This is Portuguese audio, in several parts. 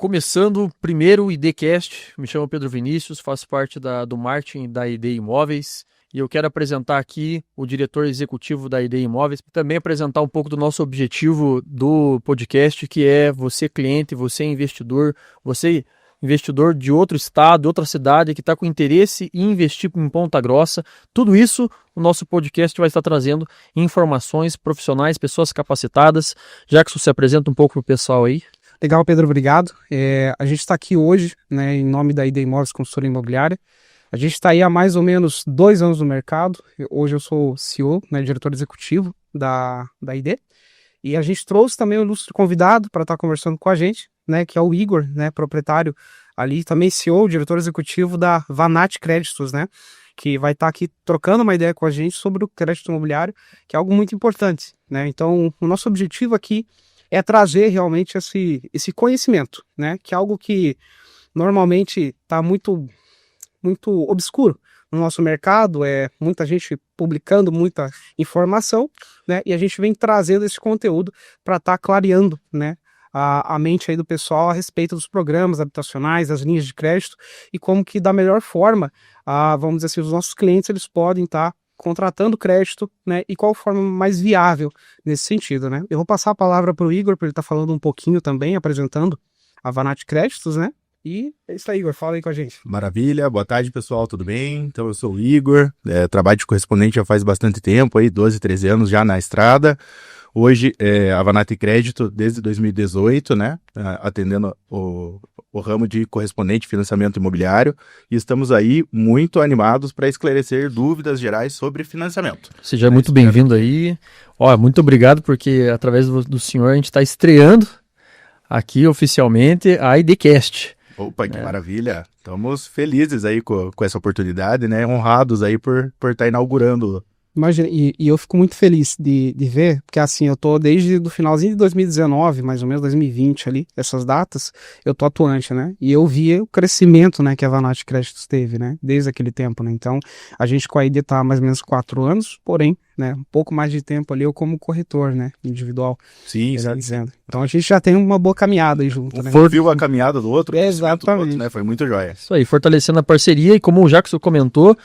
Começando o primeiro IDcast, me chamo Pedro Vinícius, faço parte do marketing da ID Imóveis e eu quero apresentar aqui o diretor executivo da ID Imóveis, também apresentar um pouco do nosso objetivo do podcast, que é você cliente, você investidor de outro estado, outra cidade que está com interesse em investir em Ponta Grossa. Tudo isso o nosso podcast vai estar trazendo informações profissionais, pessoas capacitadas. Jackson, se apresenta um pouco para o pessoal aí. Legal, Pedro, obrigado. A gente está aqui hoje, né, em nome da ID Imóveis Consultoria Imobiliária. A gente está aí há mais ou menos 2 anos no mercado. Hoje eu sou CEO, né, diretor executivo da ID. E a gente trouxe também um ilustre convidado para estar conversando com a gente, né, que é o Igor, né, proprietário ali, também CEO, diretor executivo da Vanat Créditos, né, que vai estar aqui trocando uma ideia com a gente sobre o crédito imobiliário, que é algo muito importante, né. Então, o nosso objetivo aqui é trazer realmente esse conhecimento, né, que é algo que normalmente está muito obscuro no nosso mercado, muita gente publicando muita informação, né, e a gente vem trazendo esse conteúdo para estar clareando, né, a mente aí do pessoal a respeito dos programas habitacionais, das linhas de crédito e como que da melhor forma, vamos dizer assim, os nossos clientes eles podem estar contratando crédito, né, e qual forma mais viável nesse sentido, né. Eu vou passar a palavra para o Igor, para ele estar falando um pouquinho também, apresentando a Vanat Créditos, né, e é isso aí, Igor, fala aí com a gente. Maravilha, boa tarde pessoal, tudo bem? Então eu sou o Igor, trabalho de correspondente já faz bastante tempo, aí 12, 13 anos já na estrada. Hoje a Vanat Crédito desde 2018, né, atendendo o ramo de correspondente financiamento imobiliário, e estamos aí muito animados para esclarecer dúvidas gerais sobre financiamento. Seja muito bem-vindo aí. Muito obrigado, porque através do senhor a gente está estreando aqui oficialmente a IDcast. Opa, que maravilha! Estamos felizes aí com essa oportunidade, né? Honrados aí por estar inaugurando. Imagina, e eu fico muito feliz de ver, porque assim, eu tô desde o finalzinho de 2019, mais ou menos 2020 ali, essas datas, eu tô atuante, né, e eu vi o crescimento, né, que a Vanat Créditos teve, né, desde aquele tempo, né, então a gente com a ID tá há mais ou menos 4 anos, porém, né, um pouco mais de tempo ali eu como corretor, né, individual. Sim, dizendo. Então a gente já tem uma boa caminhada aí junto, né. Viu a caminhada do outro. Exatamente. Outro, né, foi muito jóia. Isso aí, fortalecendo a parceria, e como o Jackson comentou,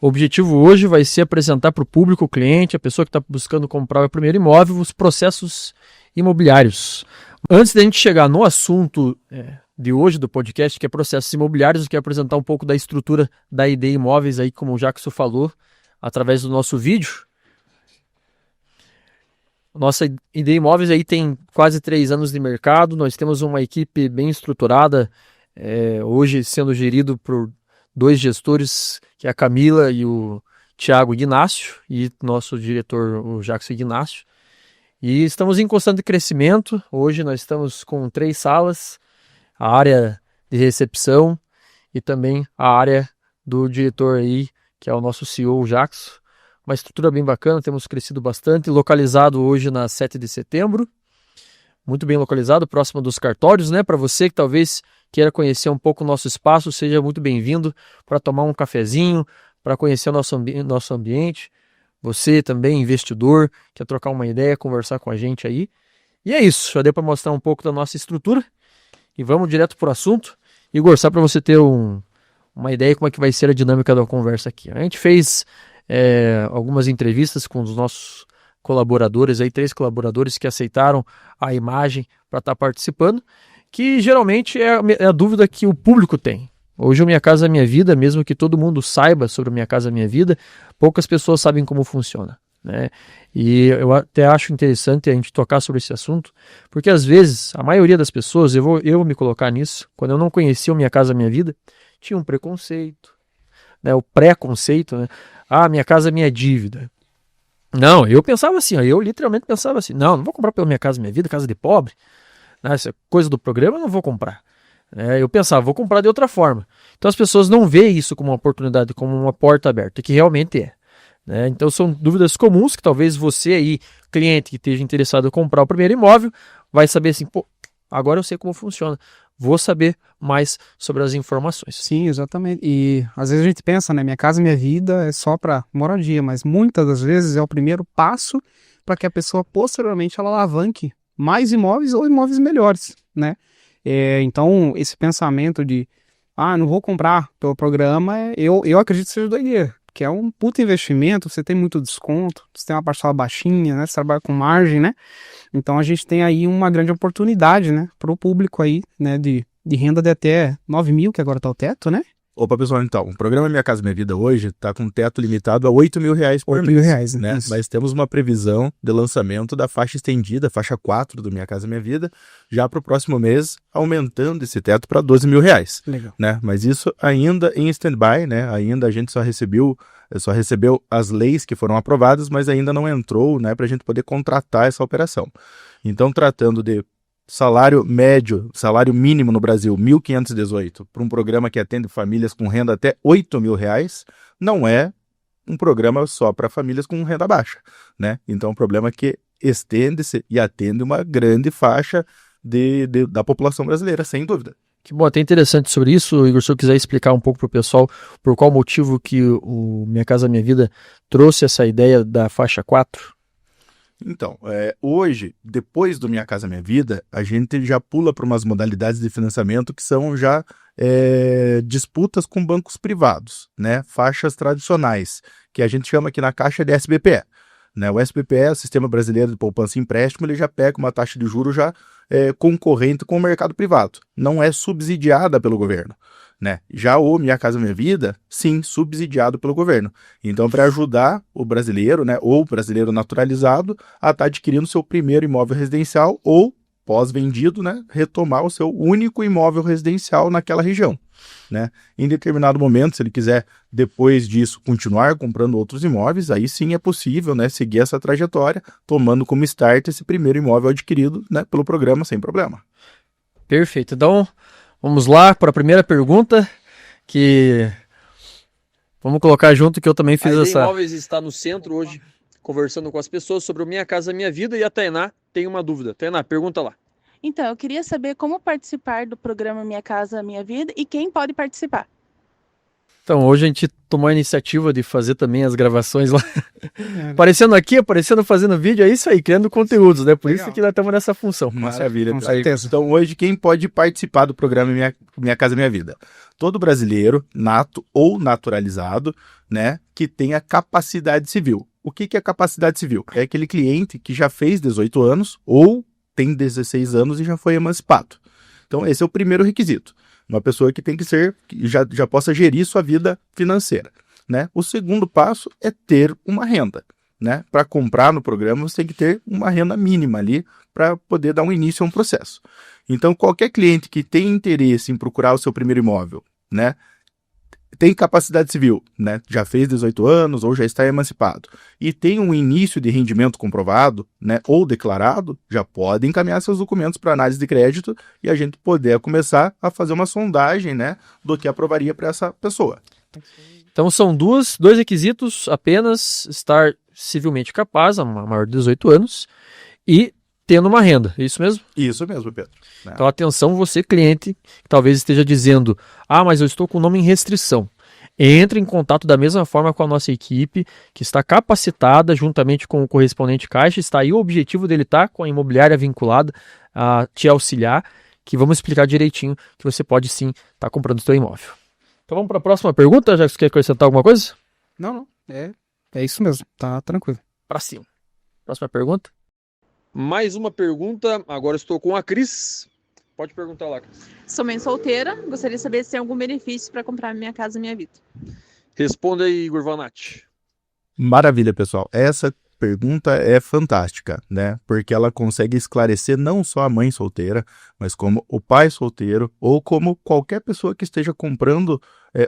o objetivo hoje vai ser apresentar para o público, o cliente, a pessoa que está buscando comprar o primeiro imóvel, os processos imobiliários. Antes da gente chegar no assunto de hoje do podcast, que é processos imobiliários, eu quero apresentar um pouco da estrutura da ID Imóveis, aí, como o Jackson falou, através do nosso vídeo. Nossa ID Imóveis aí tem quase 3 anos de mercado, nós temos uma equipe bem estruturada, hoje sendo gerido por 2 gestores, que é a Camila e o Thiago Ignácio, e nosso diretor, o Jackson Ignácio. E estamos em constante crescimento. Hoje nós estamos com 3 salas, a área de recepção e também a área do diretor aí, que é o nosso CEO, o Jackson. Uma estrutura bem bacana, temos crescido bastante, localizado hoje na 7 de setembro. Muito bem localizado, próximo dos cartórios, né? Para você que talvez queira conhecer um pouco o nosso espaço, seja muito bem-vindo para tomar um cafezinho, para conhecer o nosso ambiente. Você também, investidor, quer trocar uma ideia, conversar com a gente aí. E é isso, já deu para mostrar um pouco da nossa estrutura. E vamos direto para o assunto. Igor, só para você ter uma ideia como é que vai ser a dinâmica da conversa aqui. A gente fez algumas entrevistas com os nossos colaboradores, aí 3 colaboradores que aceitaram a imagem para estar participando, que geralmente é a dúvida que o público tem. Hoje o Minha Casa Minha Vida, mesmo que todo mundo saiba sobre o Minha Casa Minha Vida, poucas pessoas sabem como funciona, né? E eu até acho interessante a gente tocar sobre esse assunto, porque às vezes a maioria das pessoas, eu vou me colocar nisso, quando eu não conhecia o Minha Casa Minha Vida, tinha um preconceito, né? O preconceito, né? Minha casa, minha dívida. Não, eu pensava assim, eu literalmente pensava assim, não vou comprar pela Minha Casa Minha Vida, casa de pobre, né? Essa coisa do programa eu não vou comprar. Eu pensava, vou comprar de outra forma. Então as pessoas não veem isso como uma oportunidade, como uma porta aberta, que realmente é, né? Então são dúvidas comuns que talvez você aí, cliente que esteja interessado em comprar o primeiro imóvel, vai saber assim, agora eu sei como funciona, vou saber mais sobre as informações. Sim, exatamente. E às vezes a gente pensa, né, Minha Casa Minha Vida é só para moradia, mas muitas das vezes é o primeiro passo para que a pessoa posteriormente ela alavanque mais imóveis ou imóveis melhores, né? Então, esse pensamento de, não vou comprar pelo programa, eu acredito que seja doideira, que é um puta investimento, você tem muito desconto, você tem uma parcela baixinha, né? Você trabalha com margem, né? Então a gente tem aí uma grande oportunidade, né? Para o público aí, né? De renda de até 9 mil, que agora tá o teto, né? Opa, pessoal, então, o programa Minha Casa Minha Vida hoje está com um teto limitado a R$8 mil por 8 mês. mil reais, né? Isso. Mas temos uma previsão de lançamento da faixa estendida, faixa 4 do Minha Casa Minha Vida, já para o próximo mês, aumentando esse teto para R$12 mil. Legal. Né? Mas isso ainda em stand-by, né? Ainda a gente só recebeu as leis que foram aprovadas, mas ainda não entrou, né, para a gente poder contratar essa operação. Então, tratando de salário médio, salário mínimo no Brasil, 1.518, para um programa que atende famílias com renda até R$8 mil, não é um programa só para famílias com renda baixa, né? Então, é um problema que estende-se e atende uma grande faixa da população brasileira, sem dúvida. Que bom, até interessante sobre isso, Igor, se eu quiser explicar um pouco para o pessoal por qual motivo que o Minha Casa Minha Vida trouxe essa ideia da faixa 4. Então, hoje, depois do Minha Casa Minha Vida, a gente já pula para umas modalidades de financiamento que são já disputas com bancos privados, né? Faixas tradicionais, que a gente chama aqui na Caixa de SBPE. Né? O SBPE, o Sistema Brasileiro de Poupança e Empréstimo, ele já pega uma taxa de juros já concorrente com o mercado privado. Não é subsidiada pelo governo. Né? Já o Minha Casa Minha Vida, sim, subsidiado pelo governo. Então, para ajudar o brasileiro, né, ou o brasileiro naturalizado, a estar adquirindo seu primeiro imóvel residencial ou, pós-vendido, né, retomar o seu único imóvel residencial naquela região. Né? Em determinado momento, se ele quiser, depois disso, continuar comprando outros imóveis, aí sim é possível, né, seguir essa trajetória, tomando como start esse primeiro imóvel adquirido, né, pelo programa sem problema. Perfeito. Então, vamos lá para a primeira pergunta, que vamos colocar junto, que eu também fiz A essa... ID Imóveis está no centro hoje, conversando com as pessoas sobre o Minha Casa Minha Vida, e a Tainá tem uma dúvida. Tainá, pergunta lá. Então, eu queria saber como participar do programa Minha Casa Minha Vida e quem pode participar. Então, hoje a gente tomou a iniciativa de fazer também as gravações lá. Aparecendo aqui, aparecendo fazendo vídeo, é isso aí, criando conteúdos, né? Por Legal. isso que nós estamos nessa função. Maravilha. Com certeza. Então, hoje, quem pode participar do programa Minha Casa Minha Vida? Todo brasileiro, nato ou naturalizado, né, que tenha capacidade civil. O que é capacidade civil? É aquele cliente que já fez 18 anos ou tem 16 anos e já foi emancipado. Então, esse é o primeiro requisito. Uma pessoa que tem que ser, que já possa gerir sua vida financeira. Né? O segundo passo é ter uma renda. Né? Para comprar no programa, você tem que ter uma renda mínima ali para poder dar um início a um processo. Então, qualquer cliente que tem interesse em procurar o seu primeiro imóvel, né, tem capacidade civil, né, já fez 18 anos ou já está emancipado, e tem um início de rendimento comprovado, né, ou declarado, já pode encaminhar seus documentos para análise de crédito e a gente poder começar a fazer uma sondagem, né, do que aprovaria para essa pessoa. Então são dois requisitos apenas: estar civilmente capaz, a maior de 18 anos, e tendo uma renda, é isso mesmo? Isso mesmo, Pedro. Né? Então atenção, você cliente, que talvez esteja dizendo, mas eu estou com o nome em restrição. Entre em contato da mesma forma com a nossa equipe, que está capacitada juntamente com o correspondente Caixa. Está aí o objetivo dele estar com a imobiliária vinculada a te auxiliar, que vamos explicar direitinho que você pode sim estar comprando o seu imóvel. Então vamos para a próxima pergunta, já que você quer acrescentar alguma coisa? Não. É isso mesmo, tá tranquilo. Para cima. Próxima pergunta. Mais uma pergunta, agora estou com a Cris. Pode perguntar lá, Cris. Sou mãe solteira, gostaria de saber se tem algum benefício para comprar Minha Casa Minha Vida. Responda aí, Igor Vanatti. Maravilha, pessoal. Essa pergunta é fantástica, né? Porque ela consegue esclarecer não só a mãe solteira, mas como o pai solteiro ou como qualquer pessoa que esteja comprando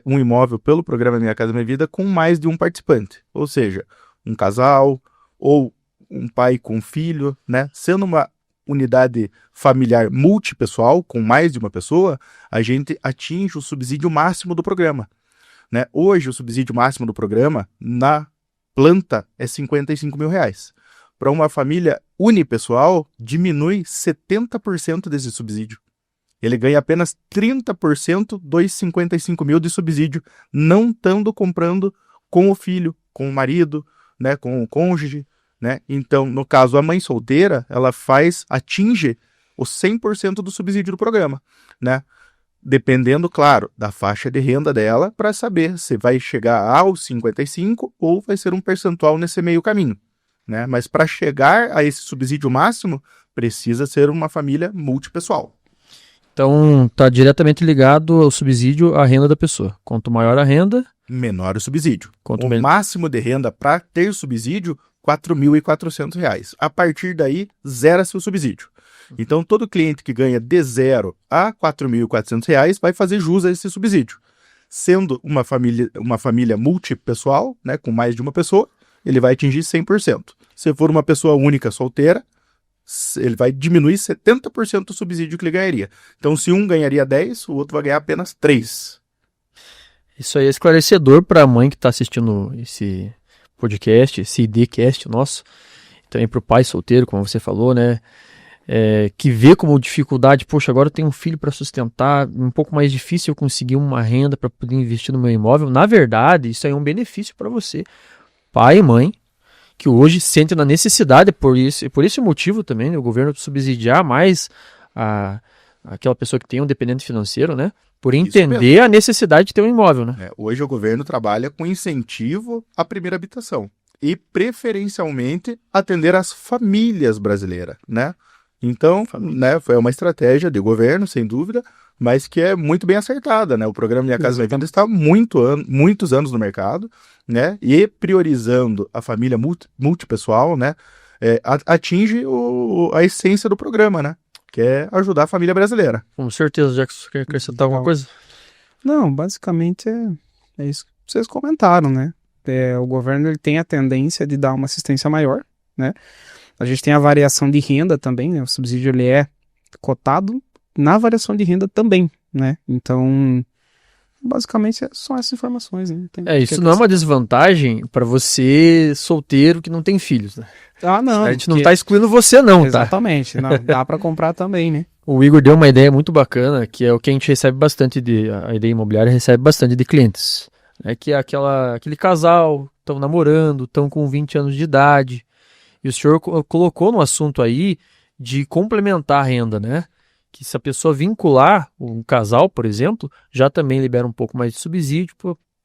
um imóvel pelo programa Minha Casa Minha Vida com mais de um participante. Ou seja, um casal ou um pai com filho, né? Sendo uma unidade familiar multipessoal, com mais de uma pessoa, a gente atinge o subsídio máximo do programa. Né? Hoje, o subsídio máximo do programa, na planta, é R$55 mil. Para uma família unipessoal, diminui 70% desse subsídio. Ele ganha apenas 30% dos 55 mil de subsídio, não estando comprando com o filho, com o marido, né, com o cônjuge. Né? Então, no caso, a mãe solteira, ela atinge o 100% do subsídio do programa, né? Dependendo, claro, da faixa de renda dela, para saber se vai chegar aos 55 ou vai ser um percentual nesse meio caminho, né? Mas para chegar a esse subsídio máximo, precisa ser uma família multipessoal. Então, está diretamente ligado ao subsídio à renda da pessoa. Quanto maior a renda, menor o subsídio. Quanto O máximo de renda para ter subsídio, R$ 4.400. A partir daí, zera-se o subsídio. Então, todo cliente que ganha de 0 a R$ 4.400 vai fazer jus a esse subsídio. Sendo uma família multipessoal, né, com mais de uma pessoa, ele vai atingir 100%. Se for uma pessoa única, solteira, ele vai diminuir 70% do subsídio que ele ganharia. Então, se um ganharia 10, o outro vai ganhar apenas 3. Isso aí é esclarecedor para a mãe que está assistindo esse podcast, esse IDcast nosso, também para o pai solteiro, como você falou, né? Que vê como dificuldade, poxa, agora eu tenho um filho para sustentar, um pouco mais difícil eu conseguir uma renda para poder investir no meu imóvel. Na verdade, isso aí é um benefício para você, pai e mãe, que hoje sente na necessidade, por esse motivo também, né, o governo subsidiar mais aquela pessoa que tem um dependente financeiro, né? Por entender a necessidade de ter um imóvel, né? Hoje o governo trabalha com incentivo à primeira habitação e preferencialmente atender as famílias brasileiras, né? Então, né, foi uma estratégia de governo, sem dúvida, mas que é muito bem acertada, né? O programa Minha Casa Minha Vida está há muitos anos no mercado, né? E priorizando a família multipessoal, né? Atinge a essência do programa, né? Que é ajudar a família brasileira. Com certeza, Jackson, quer acrescentar alguma coisa? Não, basicamente é isso que vocês comentaram, né? O governo ele tem a tendência de dar uma assistência maior, né? A gente tem a variação de renda também, né? O subsídio ele é cotado na variação de renda também, né? Então, basicamente são essas informações, né? Isso não é uma desvantagem para você solteiro que não tem filhos, né? Ah, não. A gente não tá excluindo você não, tá? Exatamente. Não, dá para comprar também, né? O Igor deu uma ideia muito bacana, que é o que a gente recebe bastante a ideia imobiliária recebe bastante de clientes, né? Que é aquele casal, estão namorando, estão com 20 anos de idade, e o senhor colocou no assunto aí de complementar a renda, né? Que se a pessoa vincular um casal, por exemplo, já também libera um pouco mais de subsídio,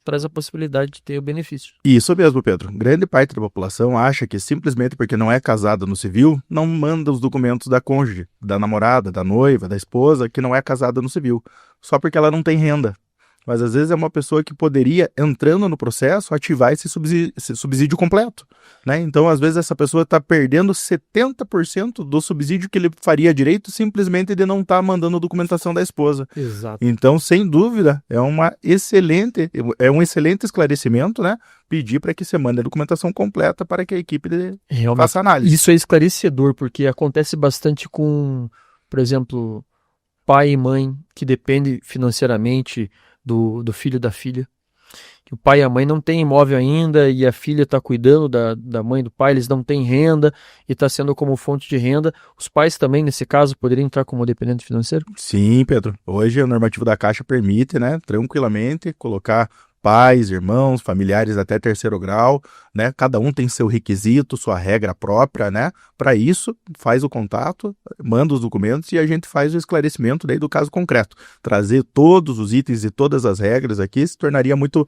traz a possibilidade de ter o benefício. Isso mesmo, Pedro. Grande parte da população acha que simplesmente porque não é casada no civil, não manda os documentos da cônjuge, da namorada, da noiva, da esposa, que não é casada no civil, só porque ela não tem renda. Mas às vezes é uma pessoa que poderia, entrando no processo, ativar esse subsídio completo, né? Então, às vezes, essa pessoa está perdendo 70% do subsídio que ele faria direito simplesmente de não estar mandando documentação da esposa. Exato. Então, sem dúvida, é um excelente esclarecimento, né? Pedir para que você mande a documentação completa para que a equipe faça análise. Isso é esclarecedor, porque acontece bastante com, por exemplo, pai e mãe que dependem financeiramente do filho e da filha. Que o pai e a mãe não têm imóvel ainda e a filha está cuidando da mãe e do pai, eles não têm renda e está sendo como fonte de renda. Os pais também, nesse caso, poderiam entrar como dependente financeiro? Sim, Pedro. Hoje o normativo da Caixa permite, né, tranquilamente colocar pais, irmãos, familiares até 3º grau, né? Cada um tem seu requisito, sua regra própria, né? Para isso, faz o contato, manda os documentos e a gente faz o esclarecimento daí do caso concreto. Trazer todos os itens e todas as regras aqui se tornaria muito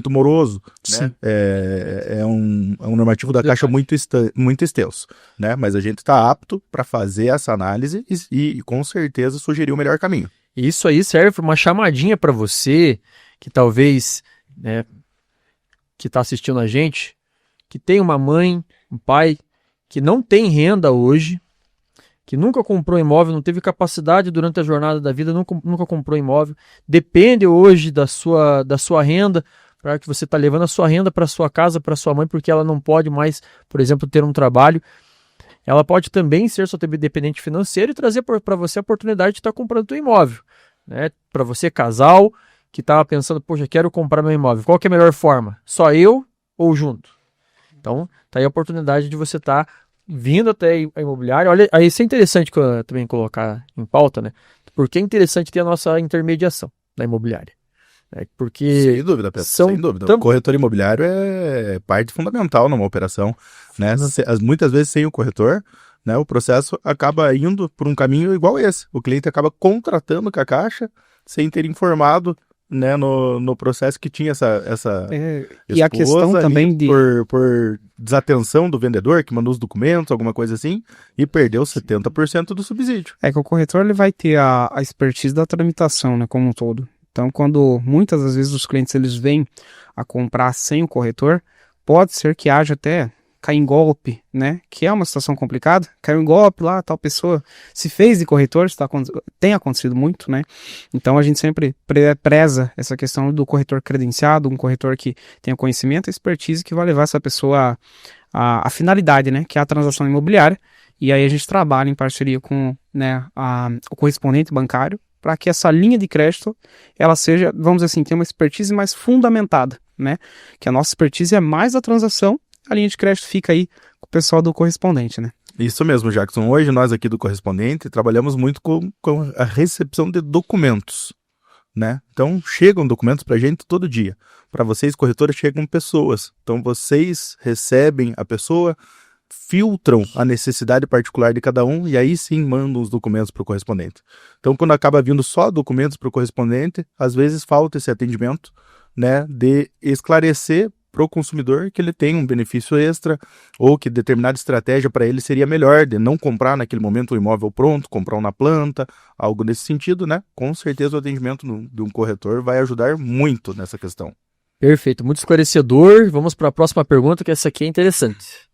moroso, né? É um normativo da Caixa muito extenso, né? Mas a gente está apto para fazer essa análise e com certeza sugerir o melhor caminho. Isso aí serve para uma chamadinha para você que talvez, né, que está assistindo a gente, que tem uma mãe, um pai, que não tem renda hoje, que nunca comprou imóvel, não teve capacidade durante a jornada da vida, nunca comprou imóvel, depende hoje da sua renda, para que você está levando a sua renda para sua casa, para sua mãe, porque ela não pode mais, por exemplo, ter um trabalho. Ela pode também ser sua dependente financeira e trazer para você a oportunidade de estar comprando seu imóvel, né? Para você, casal, que estava pensando, poxa, quero comprar meu imóvel. Qual que é a melhor forma? Só eu ou junto? Então, tá aí a oportunidade de você estar vindo até a imobiliária. Olha, aí isso é interessante que eu também colocar em pauta, né? Porque é interessante ter a nossa intermediação da imobiliária. Porque sem dúvida, Pedro, sem dúvida. O corretor imobiliário é parte fundamental numa operação, né? Muitas vezes sem o corretor né? O processo acaba indo por um caminho igual esse. O cliente acaba contratando com a Caixa sem ter informado, né, no processo que tinha essa E a questão ali também de... por desatenção do vendedor que mandou os documentos, alguma coisa assim, e perdeu 70% do subsídio. É que o corretor ele vai ter a expertise da tramitação, né, como um todo. Então, quando muitas das vezes os clientes eles vêm a comprar sem o corretor, pode ser que haja até cair em golpe, né? Que é uma situação complicada. Caiu em golpe lá, tal pessoa se fez de corretor, tem acontecido muito, né? Então a gente sempre preza essa questão do corretor credenciado, um corretor que tenha conhecimento e expertise que vai levar essa pessoa a finalidade, né? Que é a transação imobiliária. E aí a gente trabalha em parceria com, né, o correspondente bancário para que essa linha de crédito ela seja, vamos dizer assim, tenha uma expertise mais fundamentada, né? Que a nossa expertise é mais a transação, a linha de crédito fica aí com o pessoal do correspondente, né? Isso mesmo, Jackson. Hoje nós aqui do Correspondente trabalhamos muito com a recepção de documentos, né? Então chegam documentos para a gente todo dia. Para vocês, corretores, chegam pessoas. Então vocês recebem a pessoa, filtram a necessidade particular de cada um e aí sim mandam os documentos para o correspondente. Então, quando acaba vindo só documentos para o correspondente, às vezes falta esse atendimento, né, de esclarecer para o consumidor que ele tem um benefício extra ou que determinada estratégia para ele seria melhor de não comprar naquele momento o imóvel pronto, comprar um na planta, algo nesse sentido, né? Com certeza o atendimento de um corretor vai ajudar muito nessa questão. Perfeito, muito esclarecedor. Vamos para a próxima pergunta, que essa aqui é interessante.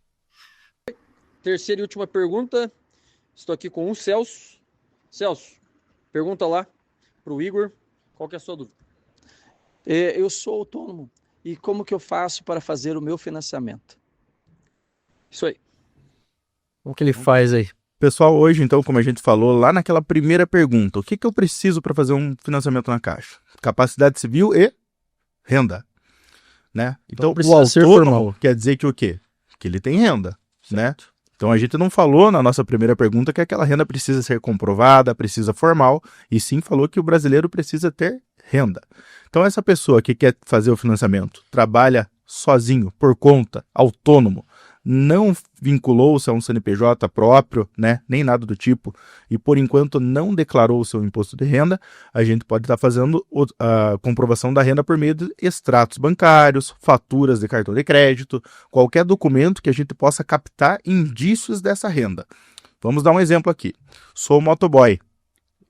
Terceira e última pergunta. Estou aqui com o Celso. Celso, pergunta lá para o Igor. Qual que é a sua dúvida? Eu sou autônomo. E como que eu faço para fazer o meu financiamento? Isso aí. Como que ele faz aí? Pessoal, hoje, então, como a gente falou lá naquela primeira pergunta, o que eu preciso para fazer um financiamento na Caixa? Capacidade civil e renda, né? Então, precisa o ser autônomo formal. quer dizer que o quê? Que ele tem renda, né? Então, a gente não falou na nossa primeira pergunta que aquela renda precisa ser comprovada, precisa formal, e sim falou que o brasileiro precisa ter renda. Então, essa pessoa que quer fazer o financiamento, trabalha sozinho, por conta, autônomo, não vinculou-se a um CNPJ próprio, né, nem nada do tipo, e por enquanto não declarou o seu imposto de renda, a gente pode estar fazendo a comprovação da renda por meio de extratos bancários, faturas de cartão de crédito, qualquer documento que a gente possa captar indícios dessa renda. Vamos dar um exemplo aqui. Sou motoboy.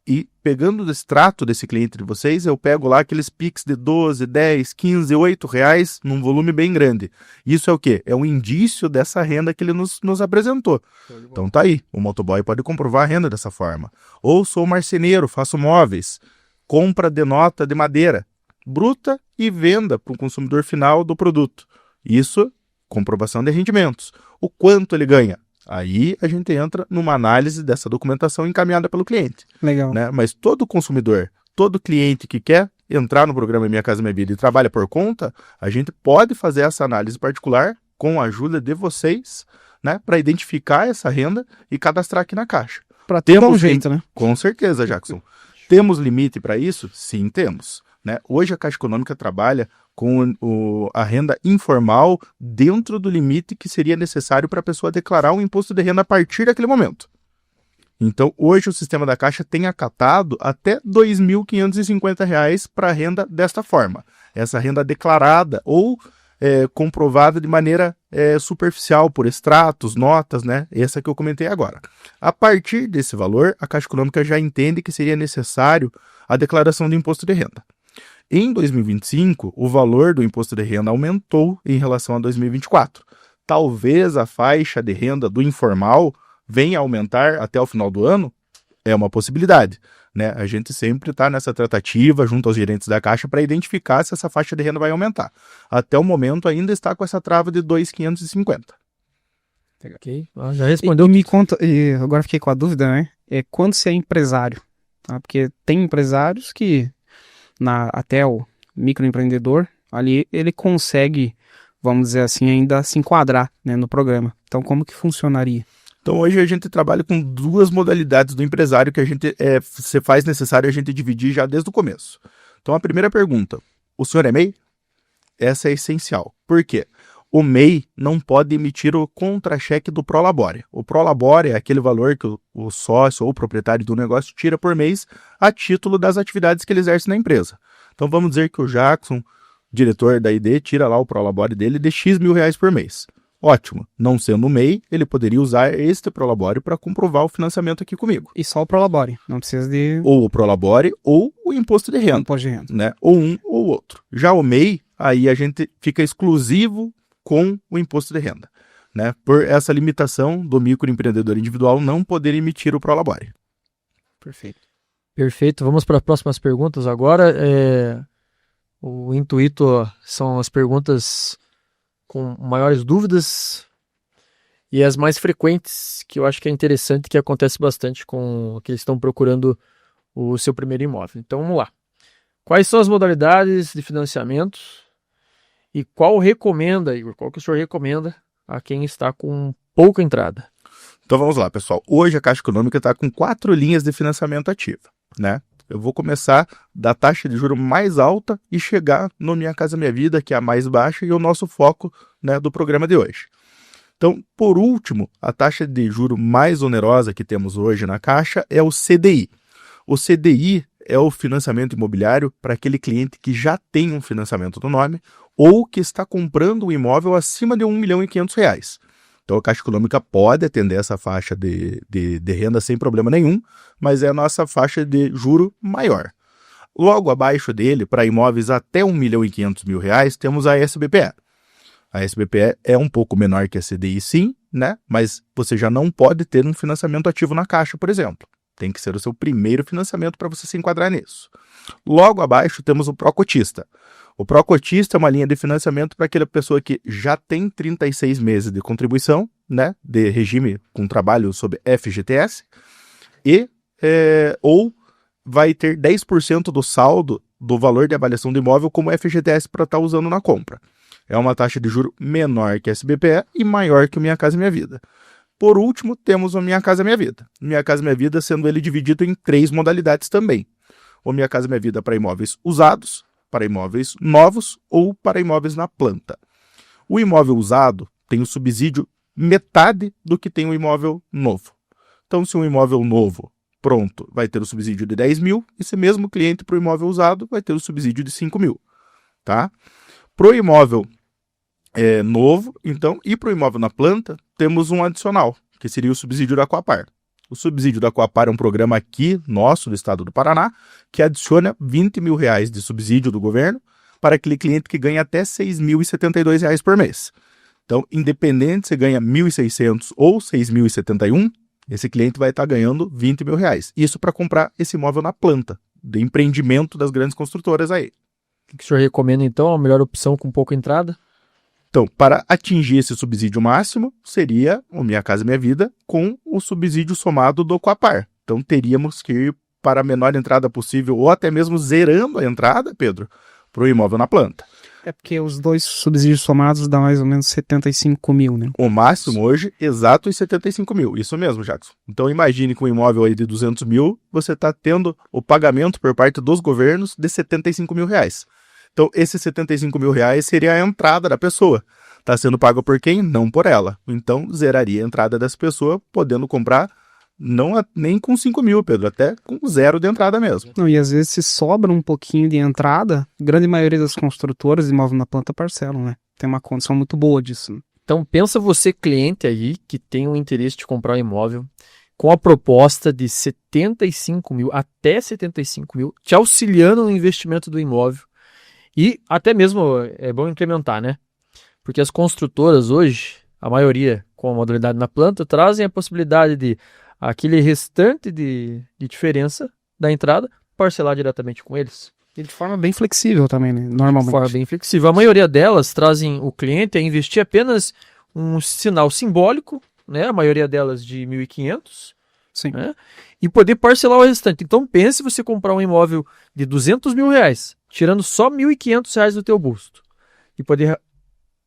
E pegando o extrato desse cliente de vocês, eu pego lá aqueles Pix de 12, 10, 15, 8 reais num volume bem grande. Isso é o quê? É um indício dessa renda que ele nos apresentou. Então tá aí, o motoboy pode comprovar a renda dessa forma. Ou sou marceneiro, faço móveis, compra de nota de madeira, bruta e venda para o consumidor final do produto. Isso, comprovação de rendimentos. O quanto ele ganha? Aí a gente entra numa análise dessa documentação encaminhada pelo cliente. Legal. Né? Mas todo consumidor, todo cliente que quer entrar no programa Minha Casa Minha Vida e trabalha por conta, a gente pode fazer essa análise particular com a ajuda de vocês, né, para identificar essa renda e cadastrar aqui na Caixa. Para ter um jeito, né? Com certeza, Jackson. Temos limite para isso? Sim, temos. Né? Hoje a Caixa Econômica trabalha com a renda informal dentro do limite que seria necessário para a pessoa declarar um imposto de renda a partir daquele momento. Então, hoje o sistema da Caixa tem acatado até R$ 2.550 para a renda desta forma. Essa renda declarada ou comprovada de maneira superficial, por extratos, notas, né? Essa que eu comentei agora. A partir desse valor, a Caixa Econômica já entende que seria necessário a declaração do imposto de renda. Em 2025, o valor do imposto de renda aumentou em relação a 2024. Talvez a faixa de renda do informal venha a aumentar até o final do ano? É uma possibilidade. Né? A gente sempre está nessa tratativa junto aos gerentes da Caixa para identificar se essa faixa de renda vai aumentar. Até o momento ainda está com essa trava de 2.550. Ok, já respondeu. E me conta, e agora fiquei com a dúvida, né? Quando você é empresário, tá? Porque tem empresários que até o microempreendedor, ali ele consegue, vamos dizer assim, ainda se enquadrar, né, no programa. Então, como que funcionaria? Então, hoje a gente trabalha com duas modalidades do empresário que a gente se faz necessário a gente dividir já desde o começo. Então, a primeira pergunta, o senhor é MEI? Essa é essencial. Por quê? o MEI não pode emitir o contra-cheque do Prolabore. O Prolabore é aquele valor que o sócio ou o proprietário do negócio tira por mês a título das atividades que ele exerce na empresa. Então vamos dizer que o Jackson, diretor da ID, tira lá o Prolabore dele de X mil reais por mês. Ótimo. Não sendo MEI, ele poderia usar este Prolabore para comprovar o financiamento aqui comigo. E só o Prolabore, não precisa de Ou o Prolabore ou o imposto de renda. imposto de renda. Né? Ou um ou outro. Já o MEI, aí a gente fica exclusivo com o imposto de renda, né? Por essa limitação do microempreendedor individual não poder emitir o Prolabore. Perfeito. Perfeito. Vamos para as próximas perguntas agora. O intuito são as perguntas com maiores dúvidas e as mais frequentes, que eu acho que é interessante, que acontece bastante com aqueles que estão procurando o seu primeiro imóvel. Então vamos lá. Quais são as modalidades de financiamento e qual recomenda, Igor? Qual que o senhor recomenda a quem está com pouca entrada? Então vamos lá, pessoal. Hoje a Caixa Econômica está com 4 linhas de financiamento ativa, né? Eu vou começar da taxa de juros mais alta e chegar no Minha Casa Minha Vida, que é a mais baixa, e o nosso foco, né, do programa de hoje. Então, por último, a taxa de juro mais onerosa que temos hoje na Caixa é o CDI. O CDI é o financiamento imobiliário para aquele cliente que já tem um financiamento no nome ou que está comprando um imóvel acima de R$ 1.500.000. Então a Caixa Econômica pode atender essa faixa de renda sem problema nenhum, mas é a nossa faixa de juro maior. Logo abaixo dele, para imóveis até R$ 1.500.000, temos a SBPE. A SBPE é um pouco menor que a CDI, sim, né? Mas você já não pode ter um financiamento ativo na Caixa, por exemplo. Tem que ser o seu primeiro financiamento para você se enquadrar nisso. Logo abaixo temos o Procotista. O Procotista é uma linha de financiamento para aquela pessoa que já tem 36 meses de contribuição, né, de regime com trabalho sob FGTS, e ou vai ter 10% do saldo do valor de avaliação do imóvel como FGTS para estar usando na compra. É uma taxa de juro menor que a SBPE e maior que o Minha Casa Minha Vida. Por último, temos o Minha Casa Minha Vida. Minha Casa Minha Vida sendo ele dividido em 3 modalidades também. O Minha Casa Minha Vida para imóveis usados, para imóveis novos ou para imóveis na planta. O imóvel usado tem o subsídio metade do que tem o imóvel novo. Então, se um imóvel novo, pronto, vai ter o subsídio de 10 mil, esse mesmo cliente para o imóvel usado vai ter o subsídio de 5 mil. Tá? Para o imóvel novo, então, e para o imóvel na planta, temos um adicional, que seria o subsídio da Coapar. O subsídio da Coapar é um programa aqui, nosso, do estado do Paraná, que adiciona R$ 20 mil de subsídio do governo para aquele cliente que ganha até R$ 6.072 por mês. Então, independente se ganha R$ 1.600 ou R$ 6.071, esse cliente vai estar ganhando R$ 20 mil. Isso para comprar esse imóvel na planta, de empreendimento das grandes construtoras aí. O que o senhor recomenda, então, a melhor opção com pouca entrada? Então, para atingir esse subsídio máximo, seria o Minha Casa Minha Vida com o subsídio somado do Coapar. Então, teríamos que ir para a menor entrada possível, ou até mesmo zerando a entrada, Pedro, para o imóvel na planta. É porque os dois subsídios somados dá mais ou menos 75 mil, né? O máximo hoje, exato, é 75 mil. Isso mesmo, Jackson. Então, imagine que um imóvel aí de 200 mil, você está tendo o pagamento por parte dos governos de 75 mil reais. Então, esses 75 mil reais seria a entrada da pessoa. Está sendo pago por quem? Não por ela. Então, zeraria a entrada dessa pessoa, podendo comprar nem com 5 mil, Pedro, até com 0 de entrada mesmo. Não, e às vezes se sobra um pouquinho de entrada, a grande maioria das construtoras de imóvel na planta parcelam, né? Tem uma condição muito boa disso. Né? Então, pensa você, cliente aí, que tem o interesse de comprar um imóvel, com a proposta de 75 mil até 75 mil, te auxiliando no investimento do imóvel. E até mesmo é bom incrementar, né? Porque as construtoras hoje, a maioria com a modalidade na planta, trazem a possibilidade de aquele restante de diferença da entrada parcelar diretamente com eles. E de forma bem flexível também, né? Normalmente. De forma bem flexível. A maioria delas trazem o cliente a investir apenas um sinal simbólico, né? A maioria delas de 1.500. Sim. Né? E poder parcelar o restante. Então pense você comprar um imóvel de 200 mil reais, tirando só 1.500 reais do teu bolso e poder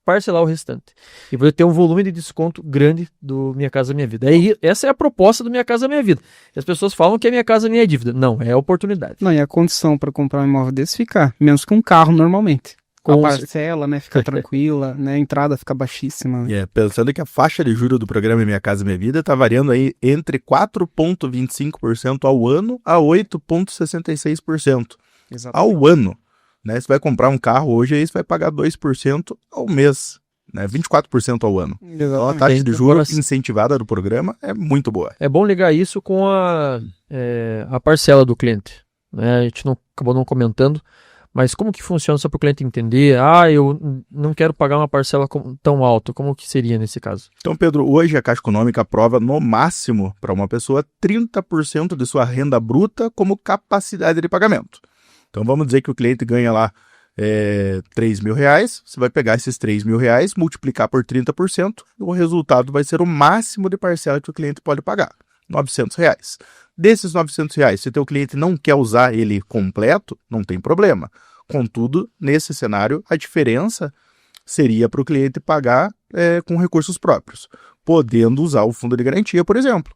parcelar o restante. E poder ter um volume de desconto grande do Minha Casa Minha Vida. Essa é a proposta do Minha Casa Minha Vida. E as pessoas falam que é Minha Casa Minha Dívida. Não, é a oportunidade. Não, e a condição para comprar um imóvel desse fica menos que um carro normalmente. A parcela, né, fica tranquila, né, a entrada fica baixíssima. Né? Pensando que a faixa de juros do programa Minha Casa Minha Vida tá variando aí entre 4,25% ao ano a 8,66% ao ano. Né? Você vai comprar um carro hoje, aí você vai pagar 2% ao mês, né? 24% ao ano. Então a taxa de juros incentivada do programa é muito boa. É bom ligar isso com a parcela do cliente. Né? A gente acabou não comentando, mas como que funciona só para o cliente entender? Eu não quero pagar uma parcela tão alta. Como que seria nesse caso? Então, Pedro, hoje a Caixa Econômica aprova no máximo para uma pessoa 30% de sua renda bruta como capacidade de pagamento. Então vamos dizer que o cliente ganha lá R$3.000, você vai pegar esses R$3.000, multiplicar por 30%, e o resultado vai ser o máximo de parcela que o cliente pode pagar, R$900. Desses R$900, se o teu cliente não quer usar ele completo, não tem problema. Contudo, nesse cenário, a diferença seria para o cliente pagar com recursos próprios, podendo usar o fundo de garantia, por exemplo.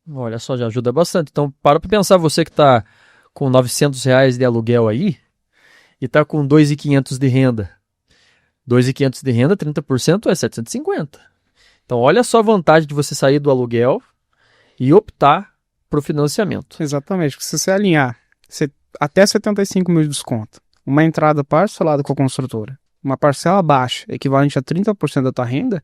Olha só, já ajuda bastante. Então, para pensar, você que está com R$900 de aluguel aí e está com 2.500 de renda. 2.500 de renda, 30% é 750. Então, olha só a vantagem de você sair do aluguel e optar para o financiamento. Exatamente. Se você alinhar até 75 mil de desconto, uma entrada parcelada com a construtora, uma parcela baixa, equivalente a 30% da tua renda,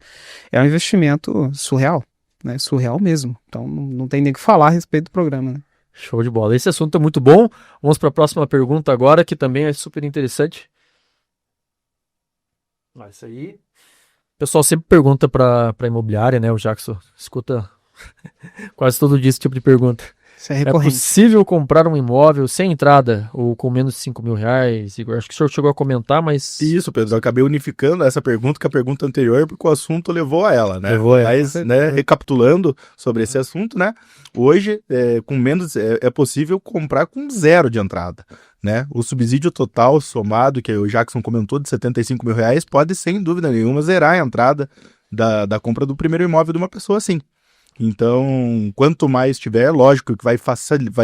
é um investimento surreal. Né? Surreal mesmo. Então, não tem nem o que falar a respeito do programa. Né? Show de bola. Esse assunto é muito bom. Vamos para a próxima pergunta agora, que também é super interessante. Isso aí. O pessoal sempre pergunta para imobiliária, né? O Jackson escuta quase todo dia esse tipo de pergunta. Isso é recorrente. É possível comprar um imóvel sem entrada ou com menos de R$5.000? Igor, acho que o senhor chegou a comentar, mas... Isso, Pedro, eu acabei unificando essa pergunta com a pergunta anterior, porque o assunto levou a ela, né? Levou a ela. Mas, né, recapitulando sobre esse assunto, né? Hoje, com menos, é possível comprar com 0 de entrada, né? O subsídio total somado, que o Jackson comentou, de R$75.000, pode, sem dúvida nenhuma, zerar a entrada da compra do primeiro imóvel de uma pessoa assim. Então, quanto mais tiver, lógico que vai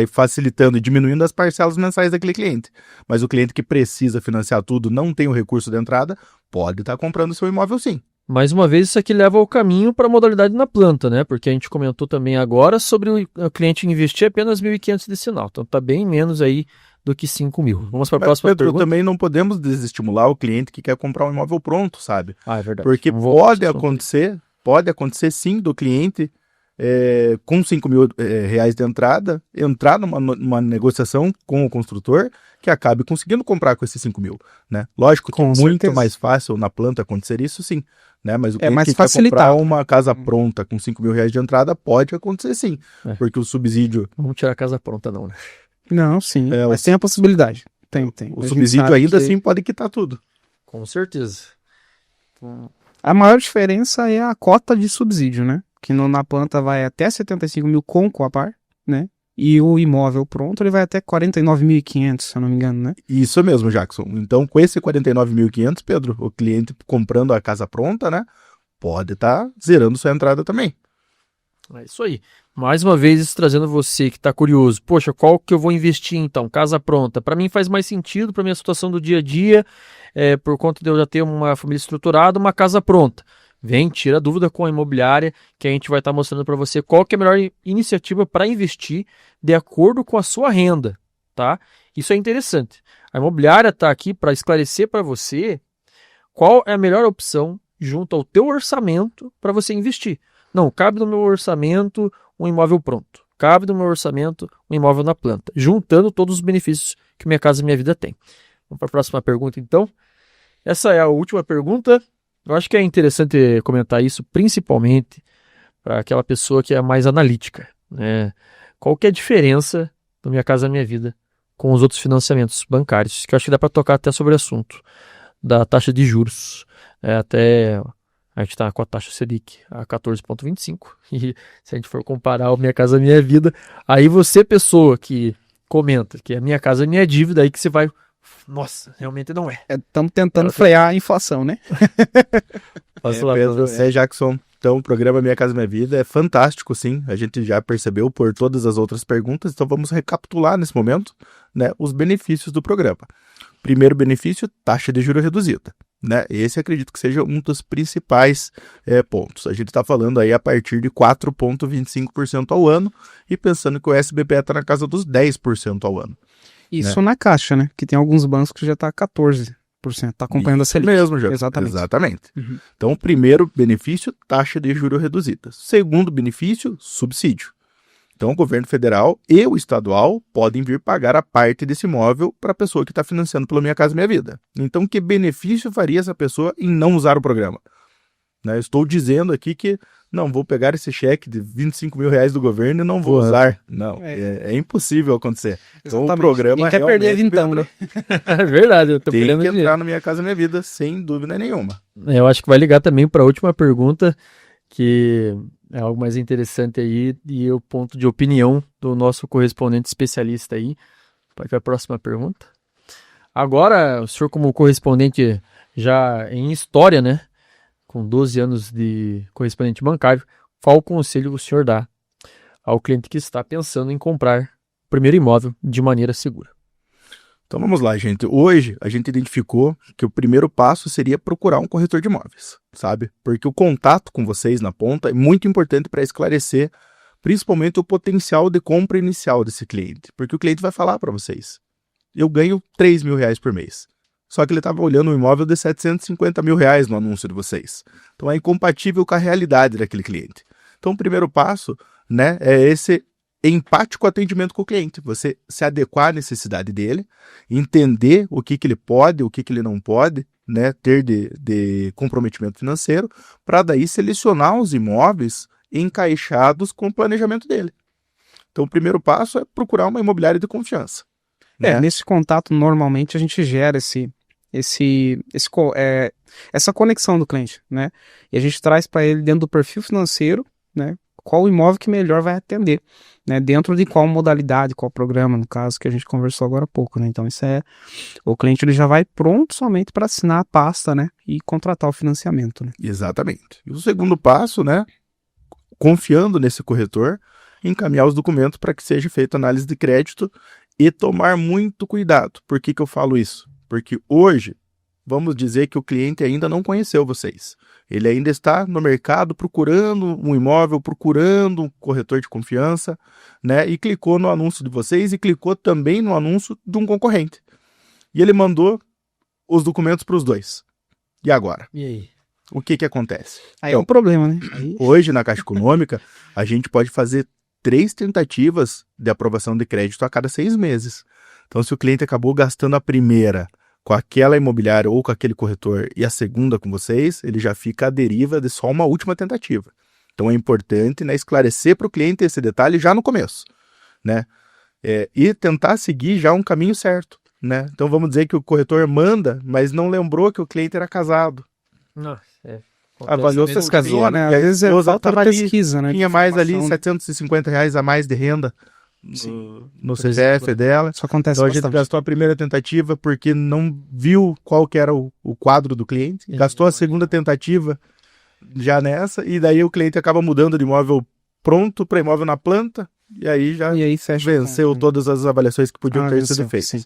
facilitando e diminuindo as parcelas mensais daquele cliente. Mas o cliente que precisa financiar tudo, não tem o recurso de entrada, pode estar comprando o seu imóvel sim. Mais uma vez, isso aqui leva ao caminho para a modalidade na planta, né? Porque a gente comentou também agora sobre o cliente investir apenas R$1.500 de sinal. Então, está bem menos aí do que R$5.000. Vamos para a próxima Pedro, pergunta. também não podemos desestimular o cliente que quer comprar um imóvel pronto, sabe? É verdade. Porque pode acontecer sim do cliente com R$5.000 de entrada, entrar numa negociação com o construtor que acabe conseguindo comprar com esses R$5.000, né? Lógico que é muito mais fácil na planta acontecer isso, sim, né? Mas o cliente que quer comprar uma casa pronta com R$5.000 de entrada pode acontecer sim, porque o subsídio... Vamos tirar a casa pronta não, né? Não, sim, mas tem a possibilidade. Tem. O subsídio ainda assim pode quitar tudo. Com certeza. A maior diferença é a cota de subsídio, né? Que na planta vai até 75 mil com a par, né? E o imóvel pronto, ele vai até 49.500, se eu não me engano, né? Isso mesmo, Jackson. Então, com esse 49.500, Pedro, o cliente comprando a casa pronta, né? Pode estar zerando sua entrada também. É isso aí. Mais uma vez, isso trazendo você que está curioso. Poxa, qual que eu vou investir então? Casa pronta. Para mim faz mais sentido, para minha situação do dia a dia, por conta de eu já ter uma família estruturada, uma casa pronta. Vem, tira a dúvida com a imobiliária, que a gente vai estar mostrando para você qual que é a melhor iniciativa para investir de acordo com a sua renda, tá? Isso é interessante. A imobiliária está aqui para esclarecer para você qual é a melhor opção junto ao teu orçamento para você investir. Não, cabe no meu orçamento um imóvel pronto. Cabe no meu orçamento um imóvel na planta. Juntando todos os benefícios que Minha Casa Minha Vida tem. Vamos para a próxima pergunta, então. Essa é a última pergunta. Eu acho que é interessante comentar isso, principalmente para aquela pessoa que é mais analítica, né? Qual que é a diferença do Minha Casa Minha Vida com os outros financiamentos bancários? Que eu acho que dá para tocar até sobre o assunto da taxa de juros. Até a gente está com a taxa Selic a 14,25. E se a gente for comparar o Minha Casa Minha Vida, aí você, pessoa que comenta que a Minha Casa Minha Dívida, aí que você vai... Nossa, realmente não é. Estamos tentando frear a inflação, né? Pedro, Jackson, Então, o programa Minha Casa Minha Vida é fantástico, sim. A gente já percebeu por todas as outras perguntas, então vamos recapitular nesse momento, né, os benefícios do programa. Primeiro benefício, taxa de juros reduzida. Né? Esse acredito que seja um dos principais pontos. A gente está falando aí a partir de 4,25% ao ano e pensando que o SBPE está na casa dos 10% ao ano. Isso na Caixa, né? Que tem alguns bancos que já está 14%, está acompanhando a Selic. Mesmo, já. Exatamente. Uhum. Então, primeiro benefício, taxa de juros reduzida. Segundo benefício, subsídio. Então, o governo federal e o estadual podem vir pagar a parte desse imóvel para a pessoa que está financiando pelo Minha Casa Minha Vida. Então, que benefício faria essa pessoa em não usar o programa? Né? Eu estou dizendo aqui que não vou pegar esse cheque de R$25 mil do governo e não vou usar. Não, é impossível acontecer. Então, o programa quer perder então, né? É verdade, eu tô tem perdendo que dinheiro. entrar no Minha Casa Minha Vida, sem dúvida nenhuma. Eu acho que vai ligar também para a última pergunta, que é algo mais interessante aí, e o ponto de opinião do nosso correspondente especialista aí. Pode ver a próxima pergunta. Agora, o senhor como correspondente já em história, né, com 12 anos de correspondente bancário, qual conselho o senhor dá ao cliente que está pensando em comprar o primeiro imóvel de maneira segura? Então vamos lá, gente. Hoje a gente identificou que o primeiro passo seria procurar um corretor de imóveis, sabe? Porque o contato com vocês na ponta é muito importante para esclarecer principalmente o potencial de compra inicial desse cliente. Porque o cliente vai falar para vocês, eu ganho R$3 mil por mês. Só que ele estava olhando um imóvel de R$750 mil no anúncio de vocês. Então é incompatível com a realidade daquele cliente. Então o primeiro passo, né, é esse empático atendimento com o cliente, você se adequar à necessidade dele, entender o que ele pode, o que ele não pode, né, ter de comprometimento financeiro, para daí selecionar os imóveis encaixados com o planejamento dele. Então o primeiro passo é procurar uma imobiliária de confiança. Né? Nesse contato normalmente a gente gera essa conexão do cliente, né? E a gente traz para ele dentro do perfil financeiro, né? Qual o imóvel que melhor vai atender, né? Dentro de qual modalidade, qual programa, no caso que a gente conversou agora há pouco, né? Então o cliente ele já vai pronto somente para assinar a pasta, né? E contratar o financiamento, né? Exatamente. E o segundo passo, né? Confiando nesse corretor, encaminhar os documentos para que seja feita análise de crédito e tomar muito cuidado. Por que eu falo isso? Porque hoje, vamos dizer que o cliente ainda não conheceu vocês. Ele ainda está no mercado procurando um imóvel, procurando um corretor de confiança, né? E clicou no anúncio de vocês e clicou também no anúncio de um concorrente. E ele mandou os documentos para os dois. E agora? E aí? O que acontece? Aí é um problema, né? Hoje, na Caixa Econômica, a gente pode fazer 3 tentativas de aprovação de crédito a cada 6 meses. Então, se o cliente acabou gastando a primeira com aquela imobiliária ou com aquele corretor e a segunda com vocês, ele já fica à deriva de só uma última tentativa. Então, é importante, né, esclarecer para o cliente esse detalhe já no começo, né? E tentar seguir já um caminho certo, né? Então, vamos dizer que o corretor manda, mas não lembrou que o cliente era casado. Nossa, Avaliou Às vezes seu casou, cliente, né? e Às aí vezes é falta de tava ali, pesquisa, né? tinha mais ali Informação. R$750 a mais de renda no CPF dela. Isso acontece Então a gente bastante. gastou a primeira tentativa porque não viu qual que era o quadro do cliente, gastou a segunda tentativa já nessa, e daí o cliente acaba mudando de imóvel pronto para imóvel na planta, e aí já E aí fecha venceu todas as avaliações que podiam ter sido feitas.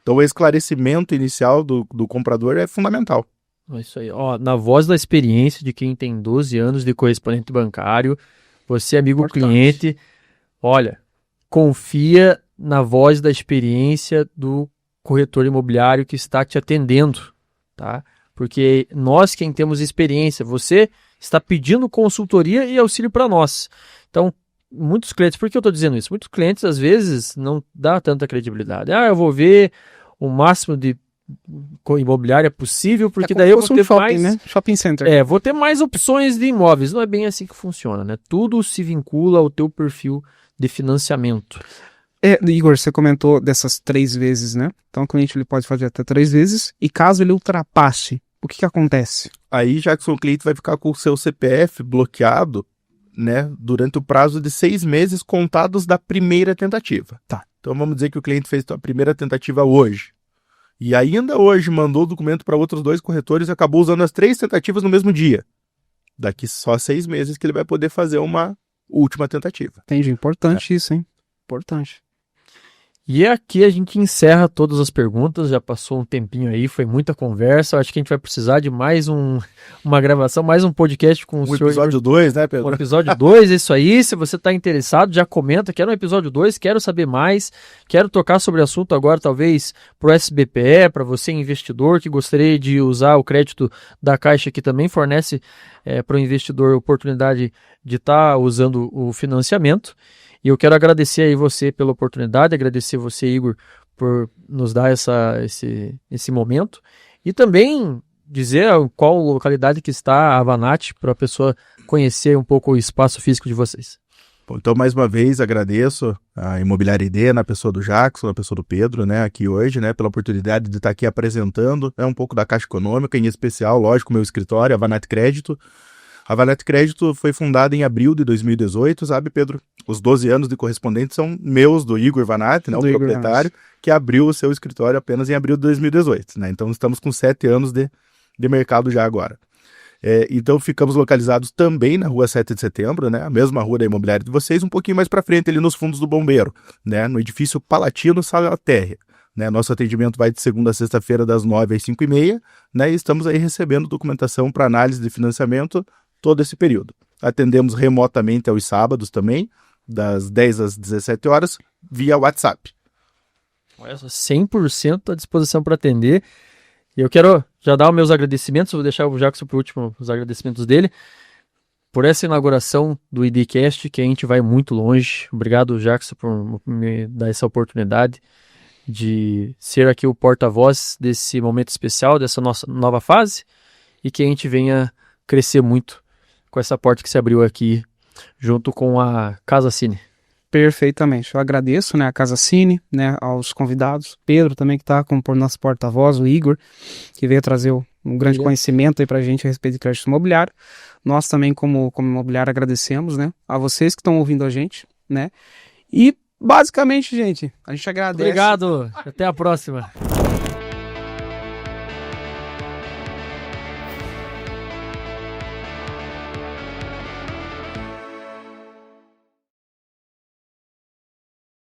Então o esclarecimento inicial do comprador é fundamental. É isso aí. Ó, na voz da experiência de quem tem 12 anos de correspondente bancário, você, amigo cliente, olha, confia na voz da experiência do corretor imobiliário que está te atendendo, tá? Porque nós, quem temos experiência, você está pedindo consultoria e auxílio para nós. Então, muitos clientes, por que eu estou dizendo isso? Muitos clientes, às vezes, não dá tanta credibilidade. Eu vou ver o máximo de imobiliária possível, porque daí eu vou ter shopping, mais... né? Shopping center. Vou ter mais opções de imóveis. Não é bem assim que funciona, né? Tudo se vincula ao teu perfil de financiamento. Igor, você comentou dessas 3 vezes, né? Então o cliente ele pode fazer até 3 vezes, e caso ele ultrapasse, o que acontece? Aí, já que o seu cliente vai ficar com o seu CPF bloqueado, né, durante o prazo de 6 meses contados da primeira tentativa. Tá. Então vamos dizer que o cliente fez a primeira tentativa hoje. E ainda hoje mandou o documento para outros 2 corretores e acabou usando as 3 tentativas no mesmo dia. daqui só 6 meses que ele vai poder fazer uma última tentativa. Entendi. Importante isso, hein? Importante. E aqui a gente encerra todas as perguntas, já passou um tempinho aí, foi muita conversa, eu acho que a gente vai precisar de mais uma gravação, mais um podcast com o senhor. Episódio 2, né, Pedro? O episódio 2, isso aí, se você está interessado, já comenta, quero um episódio 2, quero saber mais, quero tocar sobre o assunto agora, talvez pro SBPE, para você investidor que gostaria de usar o crédito da Caixa, que também fornece para o investidor a oportunidade de estar usando o financiamento. E eu quero agradecer aí você pela oportunidade, agradecer você, Igor, por nos dar esse momento. E também dizer qual localidade que está a Avanati, para a pessoa conhecer um pouco o espaço físico de vocês. Bom, então, mais uma vez, agradeço a Imobiliária ID, na pessoa do Jackson, na pessoa do Pedro, né, aqui hoje, né, pela oportunidade de estar aqui apresentando, um pouco da Caixa Econômica, em especial, lógico, meu escritório, a Avanati Crédito. A Avanati Crédito foi fundada em abril de 2018, sabe, Pedro? Os 12 anos de correspondente são meus, do Igor Vanatti, né, o proprietário, que abriu o seu escritório apenas em abril de 2018. Né? Então, estamos com 7 anos de mercado já agora. Então, ficamos localizados também na rua 7 de setembro, né, a mesma rua da imobiliária de vocês, um pouquinho mais para frente, ali nos fundos do Bombeiro, né, no edifício Palatino Sala Térrea. Né, nosso atendimento vai de segunda a sexta-feira, das 9 às 5h30, né, e estamos aí recebendo documentação para análise de financiamento todo esse período. Atendemos remotamente aos sábados também, das 10 às 17 horas, via WhatsApp. 100% à disposição para atender. E eu quero já dar os meus agradecimentos, vou deixar o Jackson para o último, os agradecimentos dele, por essa inauguração do IDcast, que a gente vai muito longe. Obrigado, Jackson, por me dar essa oportunidade de ser aqui o porta-voz desse momento especial, dessa nossa nova fase, e que a gente venha crescer muito com essa porta que se abriu aqui, junto com a Casa Cine. Perfeitamente. Eu agradeço, né, a Casa Cine, né, aos convidados, Pedro também, que está como por nosso porta-voz, o Igor, que veio trazer um grande conhecimento aí pra gente a respeito de crédito imobiliário. Nós também, como imobiliário, agradecemos, né, a vocês que estão ouvindo a gente, né, e basicamente, gente, a gente agradece. Obrigado, até a próxima.